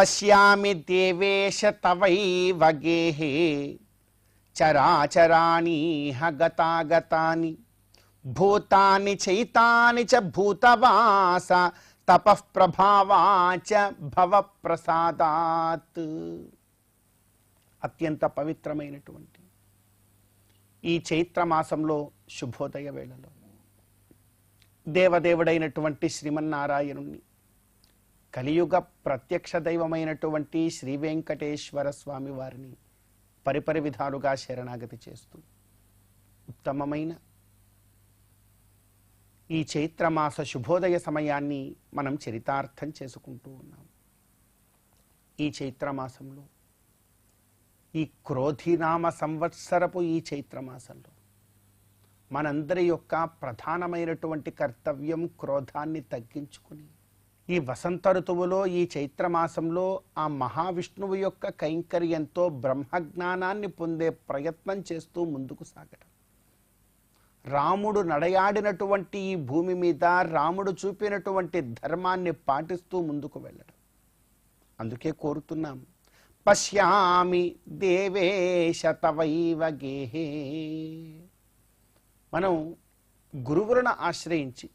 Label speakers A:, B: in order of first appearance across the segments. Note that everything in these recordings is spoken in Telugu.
A: పశ్యామి దేవేశ తవైవ గేహే చరాచరాణీహ గతాగతాని భూతాని చైతాని చ భూతవాస తపః ప్రభావాచ భవ ప్రసాదాత్. అత్యంత పవిత్రమైనటువంటి ఈ చైత్రమాసంలో శుభోదయ వేళలో దేవదేవుడైనటువంటి శ్రీమన్నారాయణుణ్ణి, కలియుగ ప్రత్యక్ష దైవమైనటువంటి శ్రీ వెంకటేశ్వర స్వామి వారిని పరిపరి విధాలుగా శరణాగతి చేస్తూ ఉత్తమమైన ఈ చైత్రమాస శుభోదయ సమయాన్ని మనం చరితార్థం చేసుకుంటూ ఉన్నాం. ఈ చైత్రమాసంలో, ఈ క్రోధినామ సంవత్సరపు ఈ చైత్రమాసంలో మనందరి యొక్క ప్రధానమైనటువంటి కర్తవ్యం క్రోధాన్ని తగ్గించుకుని ఈ వసంత ఋతువులో ఈ చైత్రమాసంలో ఆ మహావిష్ణువు యొక్క కైంకర్యంతో బ్రహ్మజ్ఞానాన్ని పొందే ప్రయత్నం చేస్తూ ముందుకు సాగడం. రాముడు నడయాడినటువంటి ఈ భూమి మీద రాముడు చూపినటువంటి ధర్మాన్ని పాటిస్తూ ముందుకు వెళ్ళడం. అందుకే కోరుతున్నాం, పశ్యామి దేవేశ తవైవ గేహే. మనం గురువులను ఆశ్రయించి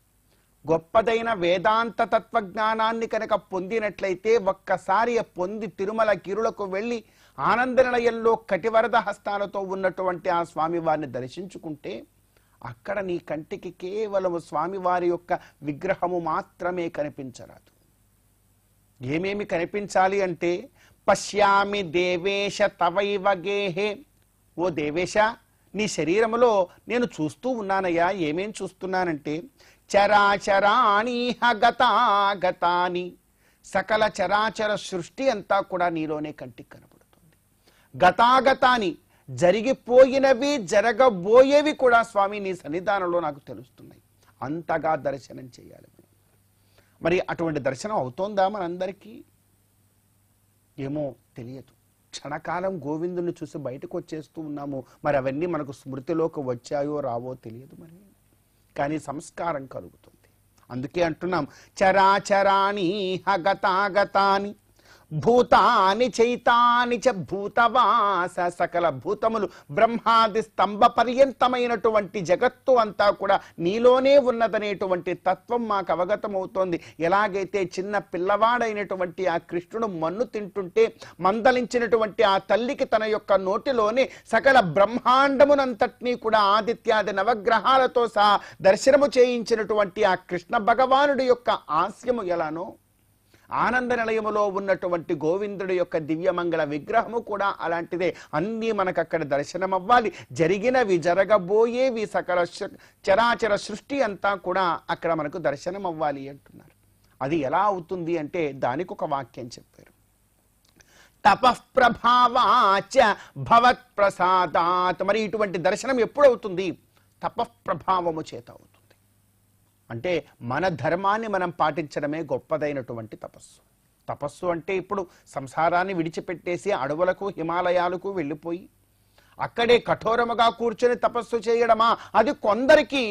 A: గొప్పదైన వేదాంత తత్వజ్ఞానాన్ని కనుక పొందినట్లయితే ఒక్కసారి పొంది తిరుమల గిరులకు వెళ్ళి ఆనంద నిలయంలో కటివరద హస్తాలతో ఉన్నటువంటి ఆ స్వామివారిని దర్శించుకుంటే అక్కడ నీ కంటికి కేవలం స్వామివారి యొక్క విగ్రహము మాత్రమే కనిపించరాదు. ఏమేమి కనిపించాలి అంటే, పశ్యామి దేవేశ తవైవ గేహే. ఓ దేవేశ, నీ శరీరములో నేను చూస్తూ ఉన్నానయ్యా. ఏమేం చూస్తున్నానంటే, చరాచరాణీహ గతాగతాని. సకల చరాచర సృష్టి అంతా కూడా నీలోనే కంటికి కనబడుతుంది. గతాగతాని, జరిగిపోయినవి జరగబోయేవి కూడా స్వామి నీ సన్నిధానంలో నాకు తెలుస్తున్నాయి. అంతగా దర్శనం చేయాలి. మరి అటువంటి దర్శనం అవుతోందా మనందరికీ? ఏమో తెలియదు. క్షణకాలం గోవిందుని చూసి బయటకు వచ్చేస్తూ ఉన్నాము. మరి అవన్నీ మనకు స్మృతిలోకి వచ్చాయో రావో తెలియదు. మరి కానీ సంస్కారం కలుగుతుంది. అందుకే అంటున్నాం, చరాచరాణి గతాగతాని భూతాని చైతాని చ భూతవాస. సకల భూతములు బ్రహ్మాది స్తంభ పర్యంతమైనటువంటి జగత్తు అంతా కూడా నీలోనే ఉన్నదనేటువంటి తత్వం మాకు అవగతమవుతోంది. ఎలాగైతే చిన్న పిల్లవాడైనటువంటి ఆ కృష్ణుడు మన్ను తింటుంటే మందలించినటువంటి ఆ తల్లికి తన యొక్క నోటిలోనే సకల బ్రహ్మాండమునంతటినీ కూడా ఆదిత్యాది నవగ్రహాలతో సహా దర్శనము చేయించినటువంటి ఆ కృష్ణ భగవానుడి యొక్క ఆస్యము ఎలానో, ఆనంద నిలయములో ఉన్నటువంటి గోవిందుడి యొక్క దివ్యమంగళ విగ్రహము కూడా అలాంటిదే. అన్నీ మనకు అక్కడ దర్శనం అవ్వాలి. జరిగినవి జరగబోయేవి సకల చరాచర సృష్టి అంతా కూడా అక్కడ మనకు దర్శనం అవ్వాలి అంటున్నారు. అది ఎలా అవుతుంది అంటే దానికి ఒక వాక్యం చెప్పారు, తపః ప్రభావాచ భవత్ ప్రసాదాత్. మరి ఇటువంటి దర్శనం ఎప్పుడు అవుతుంది? తపః ప్రభావము చేత అవుతుంది. అంటే మన ధర్మాన్ని మనం పాటించడమే గొప్పదైనటువంటి తపస్సు. తపస్సు అంటే ఇప్పుడు సంసారాన్ని విడిచిపెట్టేసి అడవులకు హిమాలయాలకు వెళ్ళిపోయి అక్కడే కఠోరముగా కూర్చొని తపస్సు చేయడమా? అది కొందరికి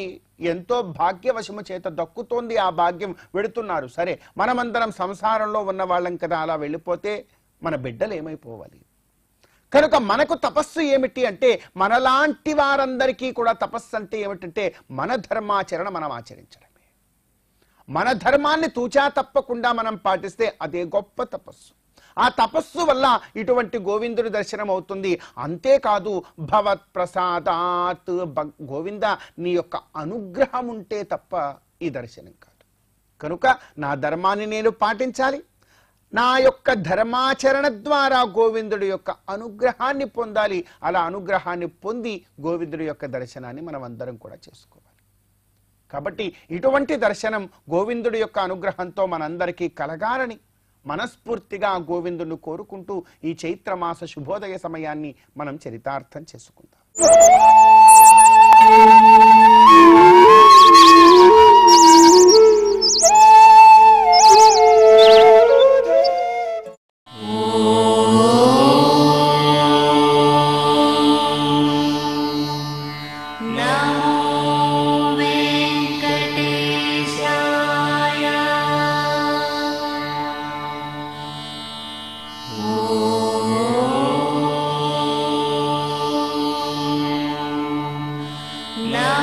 A: ఎంతో భాగ్యవశము చేత దక్కుతోంది. ఆ భాగ్యం వెడుతున్నారు. సరే, మనమందరం సంసారంలో ఉన్న వాళ్ళం కదా, అలా వెళ్ళిపోతే మన బిడ్డలు ఏమైపోవాలి? కనుక మనకు తపస్సు ఏమిటి అంటే, మనలాంటి వారందరికీ కూడా తపస్సు అంటే ఏమిటంటే మన ధర్మాచరణ మనం ఆచరించడమే. మన ధర్మాన్ని తూచా తప్పకుండా మనం పాటిస్తే అదే గొప్ప తపస్సు. ఆ తపస్సు వల్ల ఇటువంటి గోవిందుడి దర్శనం అవుతుంది. అంతేకాదు, భవత్ ప్రసాదాత్. గోవింద, నీ యొక్క అనుగ్రహం ఉంటే తప్ప ఈ దర్శనం కాదు. కనుక నా ధర్మాన్ని నేను పాటించాలి. నా యొక్క ధర్మాచరణ ద్వారా గోవిందుడి యొక్క అనుగ్రహాన్ని పొందాలి. అలా అనుగ్రహాన్ని పొంది గోవిందుడి యొక్క దర్శనాన్ని మనం అందరం కూడా చేసుకోవాలి. కాబట్టి ఇటువంటి దర్శనం గోవిందుడి యొక్క అనుగ్రహంతో మనందరికీ కలగాలని మనస్ఫూర్తిగా గోవిందుడిని కోరుకుంటూ ఈ చైత్రమాస శుభోదయ సమయాన్ని మనం చరితార్థం చేసుకుందాం.
B: నా